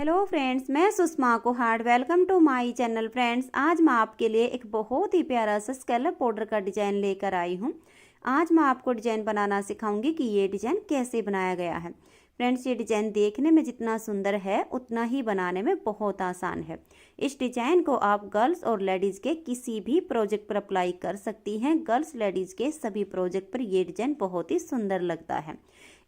Hello friends, मैं Sushma Kohad. Welcome to my channel. Friends, आज मैं आपके लिए एक बहुत ही प्यारा सा स्कैलप बॉर्डर का डिज़ाइन लेकर आई हूँ। आज मैं आपको डिज़ाइन बनाना सिखाऊंगी कि ये डिज़ाइन कैसे बनाया गया है। फ्रेंड्स, ये डिज़ाइन देखने में जितना सुंदर है उतना ही बनाने में बहुत आसान है। इस डिज़ाइन को आप गर्ल्स और लेडीज़ के किसी भी प्रोजेक्ट पर अप्लाई कर सकती हैं। गर्ल्स लेडीज़ के सभी प्रोजेक्ट पर ये डिज़ाइन बहुत ही सुंदर लगता है।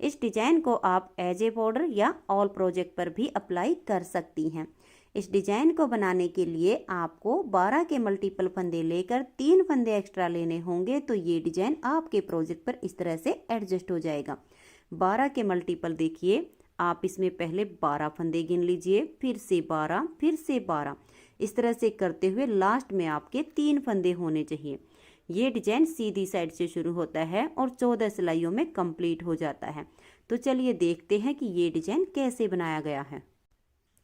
इस डिज़ाइन को आप एज ए बॉर्डर या ऑल प्रोजेक्ट पर भी अप्लाई कर सकती हैं। इस डिज़ाइन को बनाने के लिए आपको 12 के मल्टीपल फंदे लेकर 3 फंदे एक्स्ट्रा लेने होंगे, तो ये डिज़ाइन आपके प्रोजेक्ट पर इस तरह से एडजस्ट हो जाएगा। 12 के मल्टीपल देखिए, आप इसमें पहले 12 फंदे गिन लीजिए, फिर से 12, फिर से 12, इस तरह से करते हुए लास्ट में आपके 3 फंदे होने चाहिए। ये डिजाइन सीधी साइड से शुरू होता है और 14 सिलाइयों में कंप्लीट हो जाता है। तो चलिए देखते हैं कि ये डिजाइन कैसे बनाया गया है।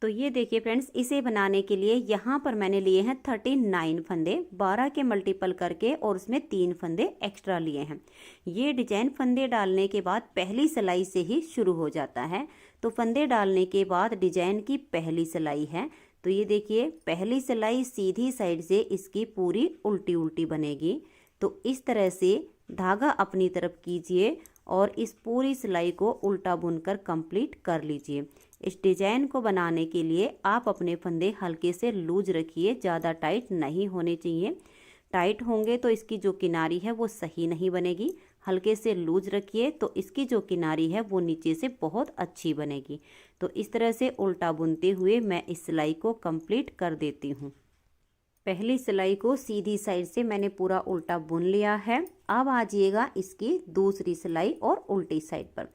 तो ये देखिए फ्रेंड्स, इसे बनाने के लिए यहाँ पर मैंने लिए हैं 39 फंदे, 12 के मल्टीपल करके और उसमें 3 फंदे एक्स्ट्रा लिए हैं। ये डिजाइन फंदे डालने के बाद पहली सिलाई से ही शुरू हो जाता है। तो फंदे डालने के बाद डिजाइन की पहली सिलाई है। तो ये देखिए, पहली सिलाई सीधी साइड से इसकी पूरी उल्टी उल्टी बनेगी। तो इस तरह से धागा अपनी तरफ कीजिए और इस पूरी सिलाई को उल्टा बुनकर कंप्लीट कर लीजिए। इस डिज़ाइन को बनाने के लिए आप अपने फंदे हल्के से लूज रखिए, ज़्यादा टाइट नहीं होने चाहिए। टाइट होंगे तो इसकी जो किनारी है वो सही नहीं बनेगी। हल्के से लूज रखिए तो इसकी जो किनारी है वो नीचे से बहुत अच्छी बनेगी। तो इस तरह से उल्टा बुनते हुए मैं इस सिलाई को कंप्लीट कर देती हूँ। पहली सिलाई को सीधी साइड से मैंने पूरा उल्टा बुन लिया है। अब आ जाइएगा इसकी दूसरी सिलाई और उल्टी साइड पर।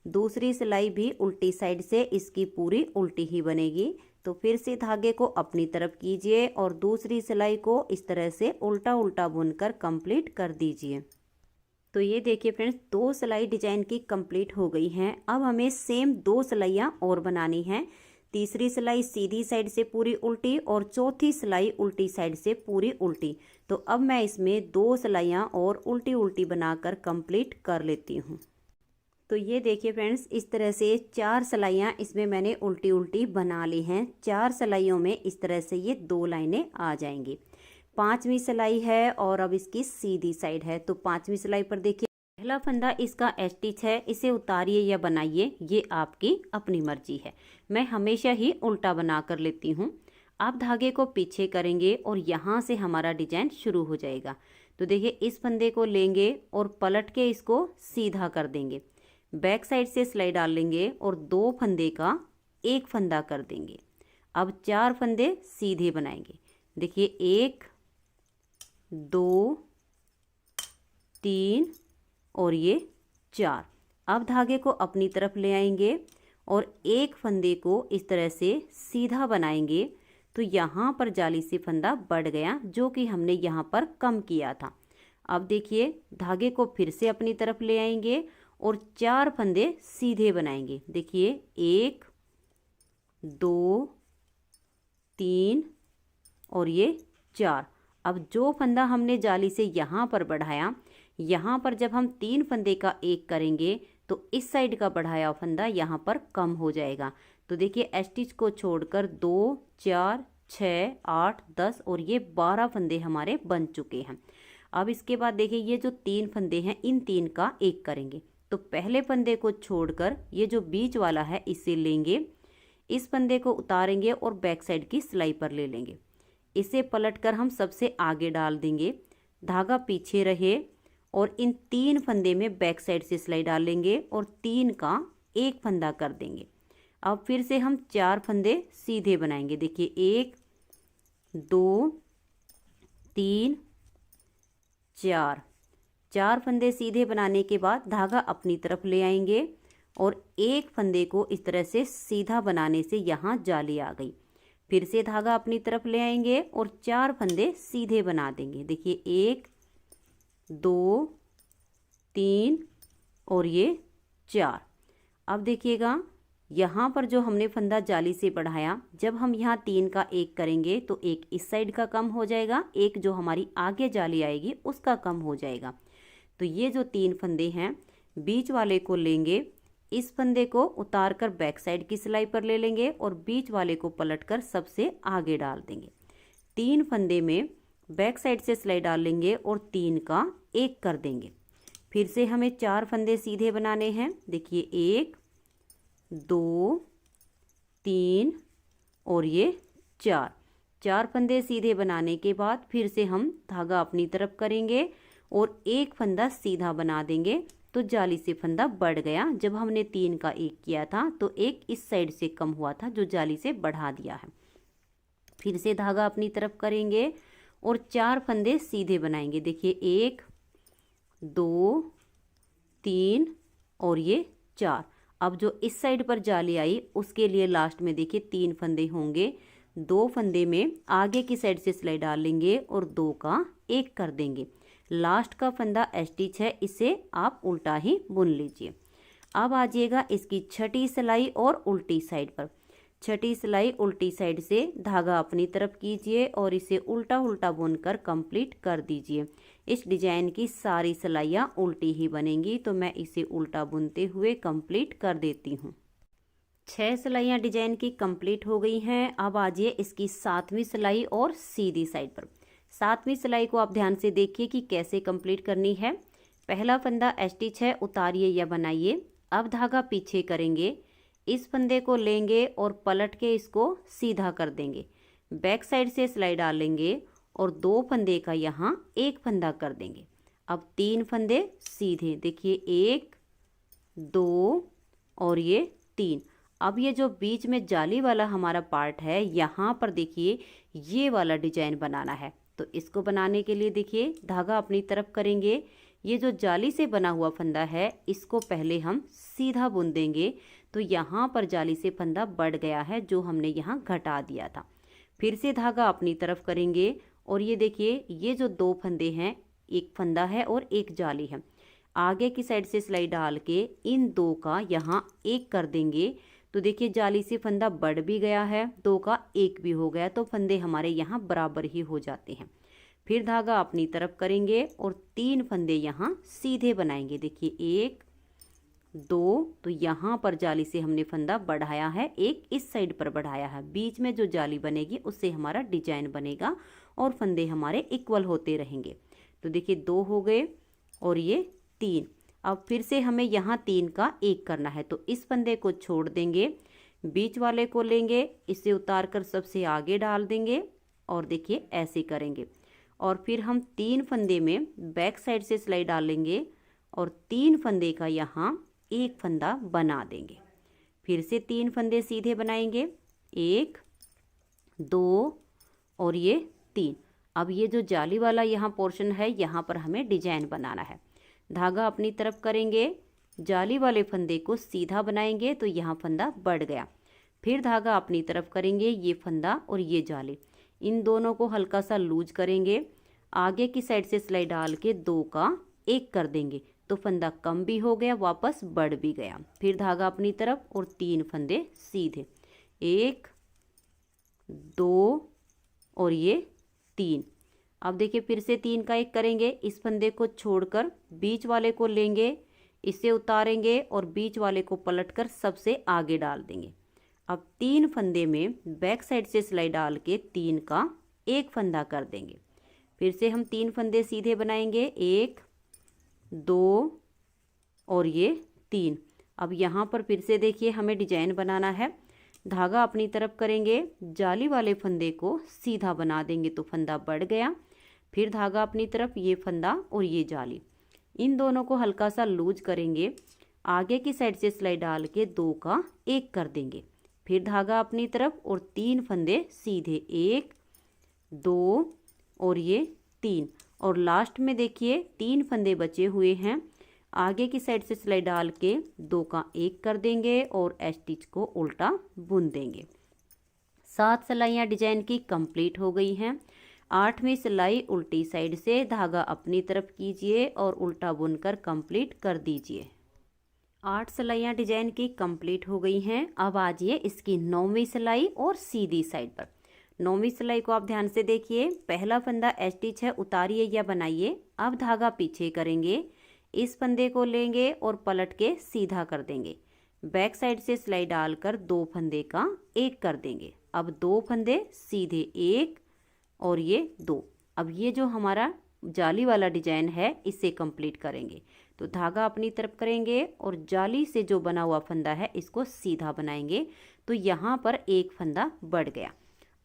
दूसरी सिलाई भी उल्टी साइड से इसकी पूरी उल्टी ही बनेगी। तो फिर से धागे को अपनी तरफ कीजिए और दूसरी सिलाई को इस तरह से उल्टा उल्टा बुनकर कंप्लीट कर दीजिए। तो ये देखिए फ्रेंड्स, 2 सिलाई डिजाइन की कंप्लीट हो गई हैं। अब हमें सेम 2 सिलाइयाँ और बनानी हैं। तीसरी सिलाई सीधी साइड से पूरी उल्टी और चौथी सिलाई उल्टी साइड से पूरी उल्टी। तो अब मैं इसमें 2 सिलाइयाँ और उल्टी उल्टी बनाकर कंप्लीट कर लेती हूँ। तो ये देखिए फ्रेंड्स, इस तरह से 4 सिलाइयाँ इसमें मैंने उल्टी उल्टी बना ली हैं। 4 सिलाइयों में इस तरह से ये 2 लाइनें आ जाएंगी। 5वीं सिलाई है और अब इसकी सीधी साइड है। तो 5वीं सिलाई पर देखिए, पहला फंदा इसका स्टिच है, इसे उतारिए या बनाइए, ये आपकी अपनी मर्जी है। मैं हमेशा ही उल्टा बना कर लेती हूँ। आप धागे को पीछे करेंगे और यहाँ से हमारा डिजाइन शुरू हो जाएगा। तो देखिए, इस फंदे को लेंगे और पलट के इसको सीधा कर देंगे। बैक साइड से सिलाई डाल लेंगे और 2 फंदे का एक फंदा कर देंगे। अब 4 फंदे सीधे बनाएंगे। देखिए, 1 2 3 और ये 4। अब धागे को अपनी तरफ ले आएंगे और एक फंदे को इस तरह से सीधा बनाएंगे। तो यहाँ पर जाली से फंदा बढ़ गया, जो कि हमने यहाँ पर कम किया था। अब देखिए, धागे को फिर से अपनी तरफ ले आएंगे और 4 फंदे सीधे बनाएंगे। देखिए, 1 2 3 और ये 4। अब जो फंदा हमने जाली से यहाँ पर बढ़ाया, यहाँ पर जब हम 3 फंदे का एक करेंगे तो इस साइड का बढ़ाया फंदा यहाँ पर कम हो जाएगा। तो देखिए, स्टिच को छोड़कर 2 4 6 8 10 और ये 12 फंदे हमारे बन चुके हैं। अब इसके बाद देखिए, ये जो 3 फंदे हैं, इन 3 का एक करेंगे। तो पहले फंदे को छोड़कर ये जो बीच वाला है इसे लेंगे, इस फंदे को उतारेंगे और बैक साइड की सिलाई पर ले लेंगे। इसे पलटकर हम सबसे आगे डाल देंगे, धागा पीछे रहे और इन 3 फंदे में बैक साइड से सिलाई डाल लेंगे और 3 का एक फंदा कर देंगे। अब फिर से हम 4 फंदे सीधे बनाएंगे। देखिए, 1 2 3 4। 4 फंदे सीधे बनाने के बाद धागा अपनी तरफ ले आएंगे और एक फंदे को इस तरह से सीधा बनाने से यहाँ जाली आ गई। फिर से धागा अपनी तरफ ले आएंगे और 4 फंदे सीधे बना देंगे। देखिए, 1 2 3 और ये 4। अब देखिएगा, यहाँ पर जो हमने फंदा जाली से बढ़ाया, जब हम यहाँ 3 का एक करेंगे तो एक इस साइड का कम हो जाएगा, एक जो हमारी आगे जाली आएगी उसका कम हो जाएगा। तो ये जो 3 फंदे हैं, बीच वाले को लेंगे, इस फंदे को उतार कर बैक साइड की सिलाई पर ले लेंगे और बीच वाले को पलटकर सबसे आगे डाल देंगे। 3 फंदे में बैक साइड से सिलाई डाल लेंगे और 3 का 1 कर देंगे। फिर से हमें 4 फंदे सीधे बनाने हैं। देखिए 1 2 3 और ये 4 फंदे सीधे बनाने के बाद फिर से हम धागा अपनी तरफ करेंगे और 1 फंदा सीधा बना देंगे तो जाली से फंदा बढ़ गया। जब हमने 3 का 1 किया था तो 1 इस साइड से कम हुआ था जो जाली से बढ़ा दिया है। फिर से धागा अपनी तरफ करेंगे और 4 फंदे सीधे बनाएंगे। देखिए 1 2 3 और ये 4। अब जो इस साइड पर जाली आई उसके लिए लास्ट में देखिए 3 फंदे होंगे। 2 फंदे में आगे की साइड से सिलाई डाल लेंगे और 2 का 1 कर देंगे। लास्ट का फंदा स्टिच है, इसे आप उल्टा ही बुन लीजिए। अब आ जाइएगा इसकी छठी सिलाई और उल्टी साइड पर। छठी सिलाई उल्टी साइड से धागा अपनी तरफ कीजिए और इसे उल्टा उल्टा बुनकर कंप्लीट कर दीजिए। इस डिजाइन की सारी सिलाइयाँ उल्टी ही बनेंगी तो मैं इसे उल्टा बुनते हुए कंप्लीट कर देती हूँ। 6 सिलाइयाँ डिजाइन की कंप्लीट हो गई हैं। अब आ जाइए इसकी 7वीं सिलाई और सीधी साइड पर। 7वीं सिलाई को आप ध्यान से देखिए कि कैसे कंप्लीट करनी है। पहला फंदा स्टिच है, उतारिए या बनाइए। अब धागा पीछे करेंगे, इस फंदे को लेंगे और पलट के इसको सीधा कर देंगे। बैक साइड से सिलाई डालेंगे और 2 फंदे का यहाँ 1 फंदा कर देंगे। अब 3 फंदे सीधे, देखिए 1 2 और ये 3। अब ये जो बीच में जाली वाला हमारा पार्ट है यहाँ पर देखिए ये वाला डिजाइन बनाना है। तो इसको बनाने के लिए देखिए धागा अपनी तरफ करेंगे। ये जो जाली से बना हुआ फंदा है इसको पहले हम सीधा बुन देंगे तो यहाँ पर जाली से फंदा बढ़ गया है जो हमने यहाँ घटा दिया था। फिर से धागा अपनी तरफ करेंगे और ये देखिए ये जो 2 फंदे हैं, एक फंदा है और एक जाली है। आगे की साइड से सिलाई डाल के इन 2 का यहाँ 1 कर देंगे तो देखिए जाली से फंदा बढ़ भी गया है, 2 का 1 भी हो गया तो फंदे हमारे यहाँ बराबर ही हो जाते हैं। फिर धागा अपनी तरफ करेंगे और 3 फंदे यहाँ सीधे बनाएंगे। देखिए 1 2 तो यहाँ पर जाली से हमने फंदा बढ़ाया है, 1 इस साइड पर बढ़ाया है। बीच में जो जाली बनेगी उससे हमारा डिजाइन बनेगा और फंदे हमारे इक्वल होते रहेंगे। तो देखिए 2 हो गए और ये 3। अब फिर से हमें यहाँ 3 का 1 करना है तो इस फंदे को छोड़ देंगे, बीच वाले को लेंगे, इसे उतार कर सबसे आगे डाल देंगे और देखिए ऐसे करेंगे। और फिर हम 3 फंदे में बैक साइड से सिलाई डालेंगे और 3 फंदे का यहाँ 1 फंदा बना देंगे। फिर से 3 फंदे सीधे बनाएंगे, 1 2 और ये 3। अब ये जो जाली वाला यहाँ पोर्शन है यहाँ पर हमें डिजाइन बनाना है। धागा अपनी तरफ करेंगे, जाली वाले फंदे को सीधा बनाएंगे तो यहाँ फंदा बढ़ गया। फिर धागा अपनी तरफ करेंगे, ये फंदा और ये जाली, इन दोनों को हल्का सा लूज करेंगे। आगे की साइड से सिलाई डाल के 2 का 1 कर देंगे तो फंदा कम भी हो गया, वापस बढ़ भी गया। फिर धागा अपनी तरफ और 3 फंदे सीधे, 1 2 और ये 3। अब देखिए फिर से 3 का 1 करेंगे, इस फंदे को छोड़कर बीच वाले को लेंगे, इसे उतारेंगे और बीच वाले को पलटकर सबसे आगे डाल देंगे। अब 3 फंदे में बैक साइड से सिलाई डाल के 3 का 1 फंदा कर देंगे। फिर से हम 3 फंदे सीधे बनाएंगे, 1 2 और ये 3। अब यहाँ पर फिर से देखिए हमें डिजाइन बनाना है। धागा अपनी तरफ करेंगे, जाली वाले फंदे को सीधा बना देंगे तो फंदा बढ़ गया। फिर धागा अपनी तरफ, ये फंदा और ये जाली, इन दोनों को हल्का सा लूज करेंगे। आगे की साइड से सिलाई डाल के 2 का 1 कर देंगे। फिर धागा अपनी तरफ और 3 फंदे सीधे, 1 2 और ये 3। और लास्ट में देखिए 3 फंदे बचे हुए हैं, आगे की साइड से सिलाई डाल के 2 का 1 कर देंगे और स्टिच को उल्टा बुन देंगे। 7 सिलाइयाँ डिजाइन की कंप्लीट हो गई हैं। 8वीं सिलाई उल्टी साइड से धागा अपनी तरफ कीजिए और उल्टा बुनकर कंप्लीट कर दीजिए। 8 सिलाइयाँ डिजाइन की कंप्लीट हो गई हैं। अब आ जाइए इसकी 9वीं सिलाई और सीधी साइड पर। 9वीं सिलाई को आप ध्यान से देखिए। पहला फंदा स्टिच है, उतारिए या बनाइए। अब धागा पीछे करेंगे, इस फंदे को लेंगे और पलट के सीधा कर देंगे। बैक साइड से सिलाई डालकर 2 फंदे का एक कर देंगे। अब 2 फंदे सीधे एक और ये 2। अब ये जो हमारा जाली वाला डिजाइन है इसे कंप्लीट करेंगे। तो धागा अपनी तरफ करेंगे और जाली से जो बना हुआ फंदा है इसको सीधा बनाएंगे। तो यहाँ पर एक फंदा बढ़ गया।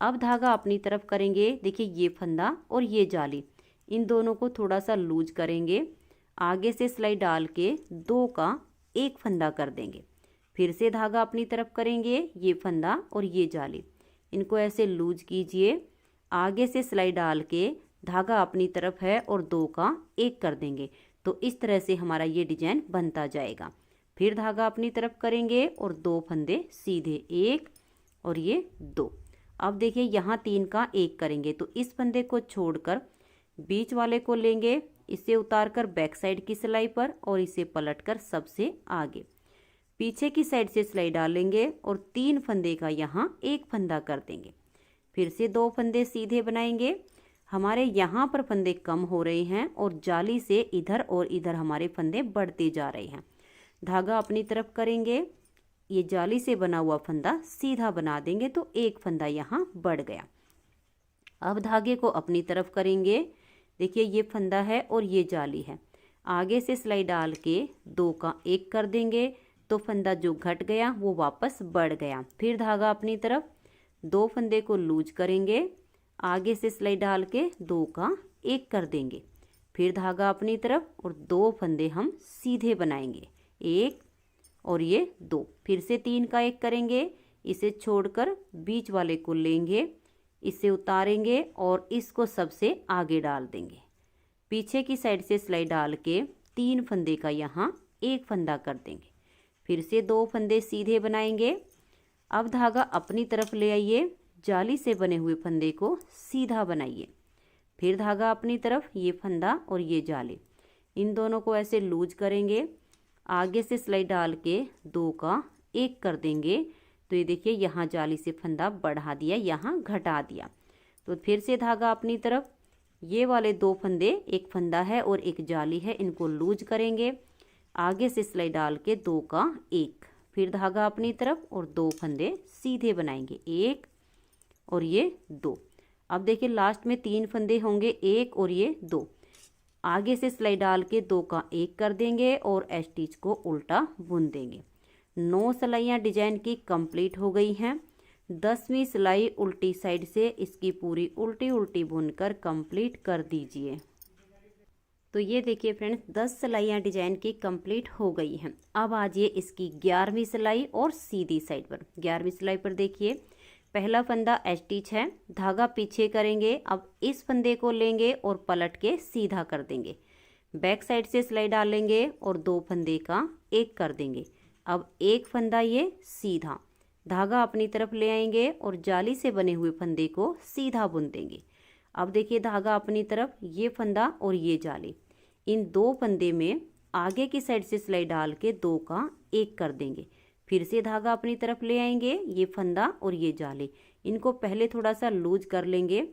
अब धागा अपनी तरफ करेंगे। देखिए ये फंदा और ये जाली, इन दोनों को थोड़ा सा लूज करेंगे। आगे से सिलाई डाल के 2 का एक फंदा कर देंगे। फिर से धागा अपनी तरफ करेंगे, ये फंदा और ये जाली, इनको ऐसे लूज कीजिए। आगे से सिलाई डाल के धागा अपनी तरफ है और 2 का एक कर देंगे। तो इस तरह से हमारा ये डिजाइन बनता जाएगा। फिर धागा अपनी तरफ करेंगे और 2 फंदे सीधे एक और ये 2। अब देखिए यहाँ 3 का एक करेंगे। तो इस फंदे को छोड़कर बीच वाले को लेंगे, इसे उतारकर बैक साइड की सिलाई पर और इसे पलटकर सबसे आगे पीछे की साइड से सिलाई डालेंगे और 3 फंदे का यहाँ एक फंदा कर देंगे। फिर से 2 फंदे सीधे बनाएंगे। हमारे यहाँ पर फंदे कम हो रहे हैं और जाली से इधर और इधर हमारे फंदे बढ़ते जा रहे हैं। धागा अपनी तरफ करेंगे, ये जाली से बना हुआ फंदा सीधा बना देंगे तो एक फंदा यहाँ बढ़ गया। अब धागे को अपनी तरफ करेंगे। देखिए ये फंदा है और ये जाली है। आगे से सिलाई डाल के 2 का एक कर देंगे तो फंदा जो घट गया वो वापस बढ़ गया। फिर धागा अपनी तरफ 2 फंदे को लूज करेंगे। आगे से सिलाई डाल के 2 का एक कर देंगे। फिर धागा अपनी तरफ और 2 फंदे हम सीधे बनाएंगे, एक और ये 2। फिर से 3 का एक करेंगे, इसे छोड़कर बीच वाले को लेंगे, इसे उतारेंगे और इसको सबसे आगे डाल देंगे। पीछे की साइड से सिलाई डाल के 3 फंदे का यहाँ एक फंदा कर देंगे। फिर से 2 फंदे सीधे बनाएंगे। अब धागा अपनी तरफ ले आइए, जाली से बने हुए फंदे को सीधा बनाइए। फिर धागा अपनी तरफ, ये फंदा और ये जाली, इन दोनों को ऐसे लूज करेंगे। आगे से सिलाई डाल के 2 का एक कर देंगे। तो ये देखिए यहाँ जाली से फंदा बढ़ा दिया, यहाँ घटा दिया। तो फिर से धागा अपनी तरफ, ये वाले 2 फंदे, एक फंदा है और एक जाली है, इनको लूज करेंगे। आगे से सिलाई डाल के 2 का एक। फिर धागा अपनी तरफ और 2 फंदे सीधे बनाएंगे, एक और ये 2। अब देखिए लास्ट में 3 फंदे होंगे, एक और ये 2। आगे से सिलाई डाल के 2 का एक कर देंगे और स्टिच को उल्टा बुन देंगे। 9 सिलाइयाँ डिजाइन की कंप्लीट हो गई हैं। 10वीं सिलाई उल्टी साइड से इसकी पूरी उल्टी उल्टी बुनकर कंप्लीट कर दीजिए। तो ये देखिए फ्रेंड्स, 10 सिलाइयाँ डिजाइन की कंप्लीट हो गई हैं। अब आजिए इसकी 11वीं सिलाई और सीधी साइड पर। 11वीं सिलाई पर देखिए पहला फंदा स्टिच है, धागा पीछे करेंगे। अब इस फंदे को लेंगे और पलट के सीधा कर देंगे। बैक साइड से सिलाई डालेंगे और 2 फंदे का एक कर देंगे। अब एक फंदा ये सीधा, धागा अपनी तरफ ले आएंगे और जाली से बने हुए फंदे को सीधा बुन देंगे। अब देखिए धागा अपनी तरफ, ये फंदा और ये जाली, इन 2 फंदे में आगे की साइड से सिलाई डाल के 2 का एक कर देंगे। फिर से धागा अपनी तरफ ले आएंगे, ये फंदा और ये जाली, इनको पहले थोड़ा सा लूज कर लेंगे।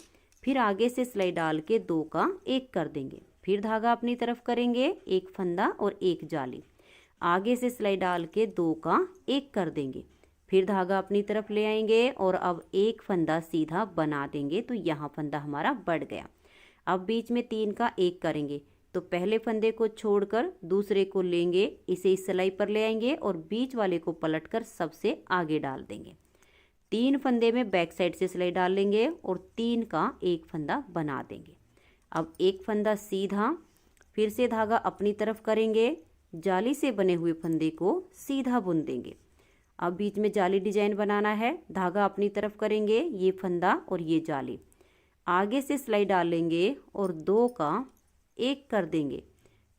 फिर आगे से सिलाई डाल के 2 का एक कर देंगे। फिर धागा अपनी तरफ करेंगे, एक फंदा और एक जाली, आगे से सिलाई डाल के 2 का एक कर देंगे। फिर धागा अपनी तरफ ले आएंगे और अब एक फंदा सीधा बना देंगे। तो यहाँ फंदा हमारा बढ़ गया। अब बीच में 3 का एक करेंगे। तो पहले फंदे को छोड़कर दूसरे को लेंगे, इसे इस सिलाई पर ले आएंगे और बीच वाले को पलटकर सबसे आगे डाल देंगे। 3 फंदे में बैक साइड से सिलाई डाल लेंगे और 3 का एक फंदा बना देंगे। अब एक फंदा सीधा, फिर से धागा अपनी तरफ करेंगे, जाली से बने हुए फंदे को सीधा बुन देंगे। अब बीच में जाली डिजाइन बनाना है, धागा अपनी तरफ करेंगे, ये फंदा और ये जाली, आगे से सिलाई डालेंगे और 2 का एक कर देंगे।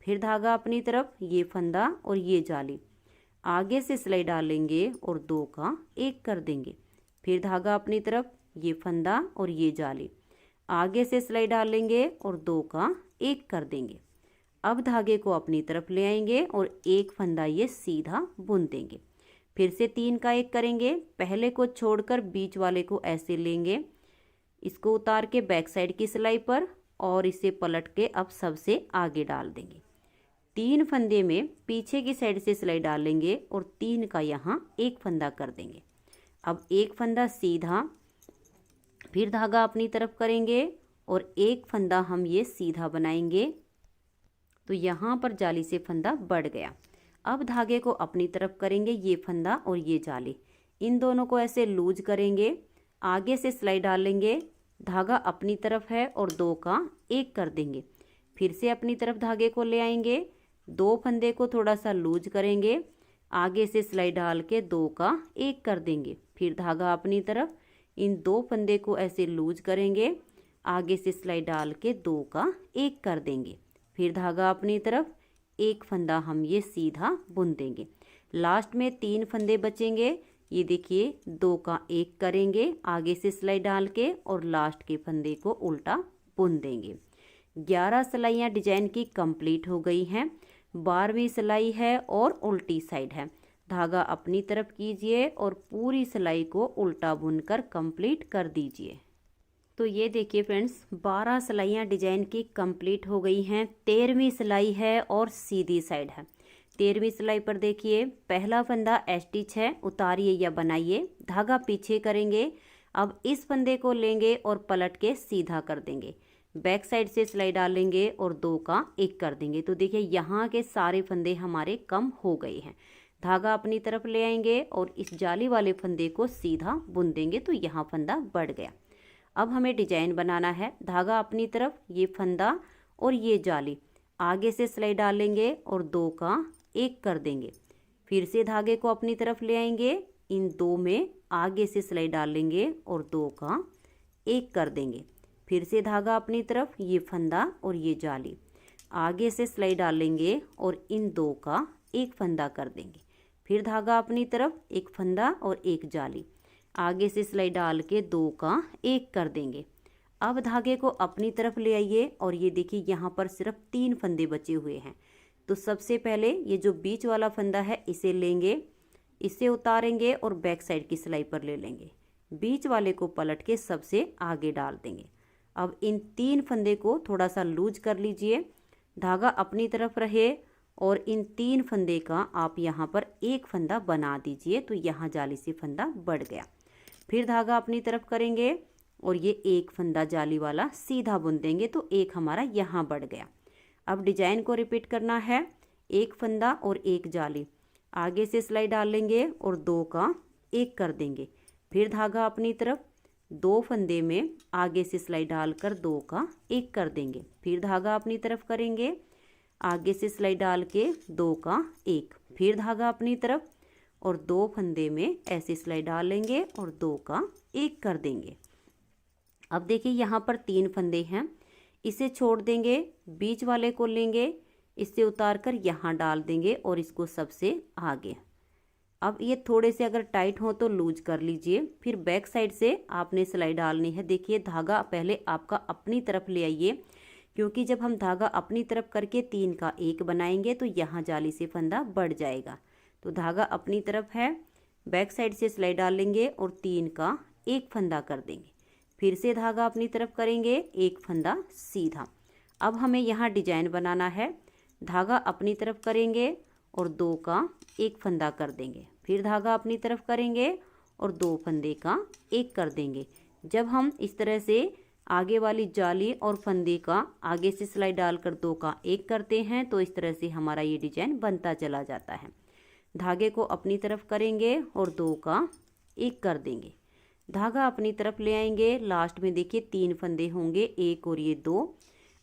फिर धागा अपनी तरफ, ये फंदा और ये जाली, आगे से सिलाई डालेंगे और 2 का एक कर देंगे। फिर धागा अपनी तरफ, ये फंदा और ये जाली, आगे से सिलाई डालेंगे और 2 का एक कर देंगे। अब धागे को अपनी तरफ ले आएंगे और एक फंदा ये सीधा बुन देंगे। फिर से 3 का एक करेंगे, पहले को छोड़कर बीच वाले को ऐसे लेंगे, इसको उतार के बैक साइड की सिलाई पर और इसे पलट के अब सबसे आगे डाल देंगे। 3 फंदे में पीछे की साइड से सिलाई डाल लेंगे और 3 का यहाँ एक फंदा कर देंगे। अब एक फंदा सीधा, फिर धागा अपनी तरफ करेंगे और एक फंदा हम ये सीधा बनाएंगे, तो यहाँ पर जाली से फंदा बढ़ गया। अब धागे को अपनी तरफ करेंगे, ये फंदा और ये जाली, इन दोनों को ऐसे लूज करेंगे, आगे से सिलाई डालेंगे, धागा अपनी तरफ है और 2 का एक कर देंगे, फिर से अपनी तरफ धागे को ले आएंगे, 2 फंदे को थोड़ा सा लूज करेंगे, आगे से सिलाई डाल के 2 का एक कर देंगे, फिर धागा अपनी तरफ, इन 2 फंदे को ऐसे लूज करेंगे, आगे से सिलाई डाल के 2 का एक कर देंगे, फिर धागा अपनी तरफ, एक फंदा हम ये सीधा बुन देंगे। लास्ट में 3 फंदे बचेंगे, ये देखिए 2 का एक करेंगे, आगे से सिलाई डाल के और लास्ट के फंदे को उल्टा बुन देंगे। 11 सिलाइयाँ डिजाइन की कंप्लीट हो गई हैं। 12वीं सिलाई है और उल्टी साइड है। धागा अपनी तरफ कीजिए और पूरी सिलाई को उल्टा बुनकर कंप्लीट कर दीजिए। तो ये देखिए फ्रेंड्स, 12 सिलाइयाँ डिजाइन की कंप्लीट हो गई हैं। 13वीं सिलाई है और सीधी साइड है। 13वीं सिलाई पर देखिए, पहला फंदा स्टिच है, उतारिए या बनाइए, धागा पीछे करेंगे। अब इस फंदे को लेंगे और पलट के सीधा कर देंगे, बैक साइड से सिलाई डालेंगे और 2 का एक कर देंगे। तो देखिए यहाँ के सारे फंदे हमारे कम हो गए हैं। धागा अपनी तरफ ले आएंगे और इस जाली वाले फंदे को सीधा बुन देंगे, तो यहाँ फंदा बढ़ गया। अब हमें डिजाइन बनाना है। धागा अपनी तरफ, ये फंदा और ये जाली, आगे से सिलाई डालेंगे और 2 का एक कर देंगे, फिर से धागे को अपनी तरफ ले आएंगे, इन 2 में आगे से सिलाई डालेंगे और 2 का एक कर देंगे, फिर से धागा अपनी तरफ, ये फंदा और ये जाली, आगे से सिलाई डालेंगे और इन 2 का एक फंदा कर देंगे, फिर धागा अपनी तरफ, एक फंदा और एक जाली, आगे से सिलाई डाल के 2 का एक कर देंगे। अब धागे को अपनी तरफ ले आइए और ये देखिए यहाँ पर सिर्फ 3 फंदे बचे हुए हैं। तो सबसे पहले ये जो बीच वाला फंदा है इसे लेंगे, इसे उतारेंगे और बैक साइड की सिलाई पर ले लेंगे, बीच वाले को पलट के सबसे आगे डाल देंगे। अब इन 3 फंदे को थोड़ा सा लूज कर लीजिए, धागा अपनी तरफ रहे और इन 3 फंदे का आप यहाँ पर एक फंदा बना दीजिए, तो यहाँ जाली से फंदा बढ़ गया। फिर धागा अपनी तरफ करेंगे और ये एक फंदा जाली वाला सीधा बुन देंगे, तो एक हमारा यहाँ बढ़ गया। अब डिजाइन को रिपीट करना है, एक फंदा और एक जाली, आगे से सिलाई डाल लेंगे और 2 का एक कर देंगे, फिर धागा अपनी तरफ, 2 फंदे में आगे से सिलाई डालकर 2 का एक कर देंगे, फिर धागा अपनी तरफ करेंगे, आगे से सिलाई डाल के 2 का एक, फिर धागा अपनी तरफ और 2 फंदे में ऐसे सिलाई डाल लेंगे और 2 का एक कर देंगे। अब देखिए यहाँ पर 3 फंदे हैं, इसे छोड़ देंगे, बीच वाले को लेंगे, इससे उतार कर यहाँ डाल देंगे और इसको सबसे आगे। अब ये थोड़े से अगर टाइट हो तो लूज कर लीजिए, फिर बैक साइड से आपने सिलाई डालनी है। देखिए धागा पहले आपका अपनी तरफ ले आइए, क्योंकि जब हम धागा अपनी तरफ करके 3 का एक बनाएंगे तो यहाँ जाली से फंदा बढ़ जाएगा। तो धागा अपनी तरफ है, बैक साइड से सिलाई डाल लेंगे और 3 का एक फंदा कर देंगे, फिर से धागा अपनी तरफ करेंगे, एक फंदा सीधा। अब हमें यहाँ डिजाइन बनाना है। धागा अपनी तरफ करेंगे और 2 का एक फंदा कर देंगे, फिर धागा अपनी तरफ करेंगे और 2 फंदे का एक कर देंगे। जब हम इस तरह से आगे वाली जाली और फंदे का आगे से सिलाई डालकर 2 का एक करते हैं तो इस तरह से हमारा ये डिजाइन बनता चला जाता है। धागे को अपनी तरफ करेंगे और 2 का एक कर देंगे, धागा अपनी तरफ ले आएंगे, लास्ट में देखिए 3 फंदे होंगे, एक और ये 2,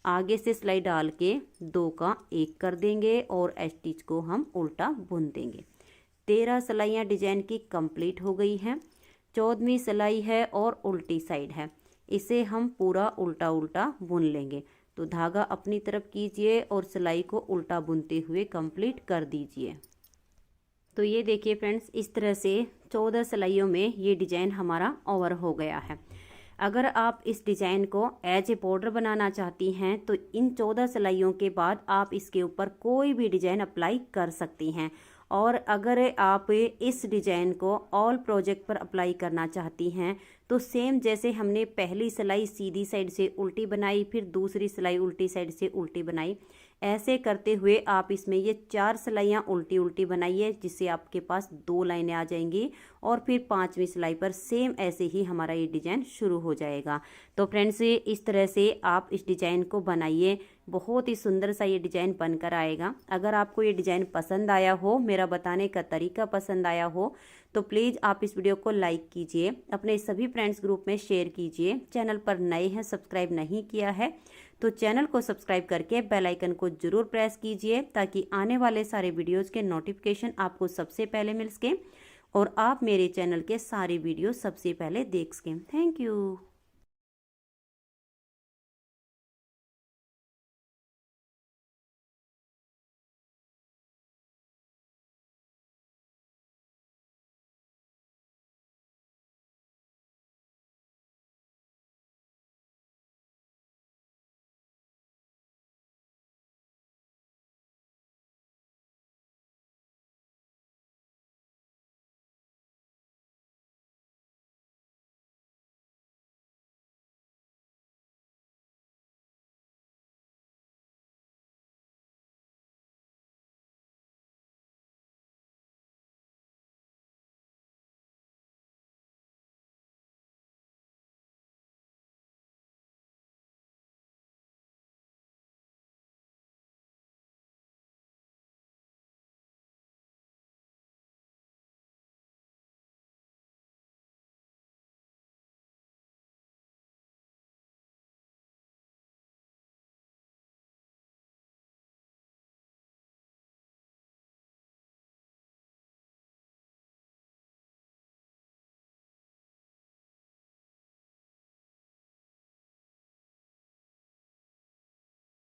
आगे से सिलाई डाल के 2 का एक कर देंगे और स्टिच को हम उल्टा बुन देंगे। 13 सिलाइयाँ डिजाइन की कंप्लीट हो गई हैं। 14वीं सिलाई है और उल्टी साइड है, इसे हम पूरा उल्टा उल्टा बुन लेंगे। तो धागा अपनी तरफ कीजिए और सिलाई को उल्टा बुनते हुए कंप्लीट कर दीजिए। तो ये देखिए फ्रेंड्स, इस तरह से 14 सिलाइयों में ये डिज़ाइन हमारा ओवर हो गया है। अगर आप इस डिज़ाइन को एज ए बॉर्डर बनाना चाहती हैं तो इन 14 सिलाइयों के बाद आप इसके ऊपर कोई भी डिज़ाइन अप्लाई कर सकती हैं। और अगर आप इस डिज़ाइन को ऑल प्रोजेक्ट पर अप्लाई करना चाहती हैं तो सेम जैसे हमने पहली सिलाई सीधी साइड से उल्टी बनाई, फिर दूसरी सिलाई उल्टी साइड से उल्टी बनाई, ऐसे करते हुए आप इसमें ये 4 सिलाइयाँ उल्टी उल्टी बनाइए, जिससे आपके पास 2 लाइनें आ जाएंगी और फिर 5वीं सिलाई पर सेम ऐसे ही हमारा ये डिजाइन शुरू हो जाएगा। तो फ्रेंड्स इस तरह से आप इस डिजाइन को बनाइए, बहुत ही सुंदर सा ये डिजाइन बनकर आएगा। अगर आपको ये डिजाइन पसंद आया हो, मेरा बताने का तरीका पसंद आया हो, तो प्लीज़ आप इस वीडियो को लाइक कीजिए, अपने सभी फ्रेंड्स ग्रुप में शेयर कीजिए। चैनल पर नए हैं, सब्सक्राइब नहीं किया है तो चैनल को सब्सक्राइब करके बेल आइकन को जरूर प्रेस कीजिए, ताकि आने वाले सारे वीडियोज़ के नोटिफिकेशन आपको सबसे पहले मिल सके और आप मेरे चैनल के सारे वीडियो सबसे पहले देख सकें। Thank you.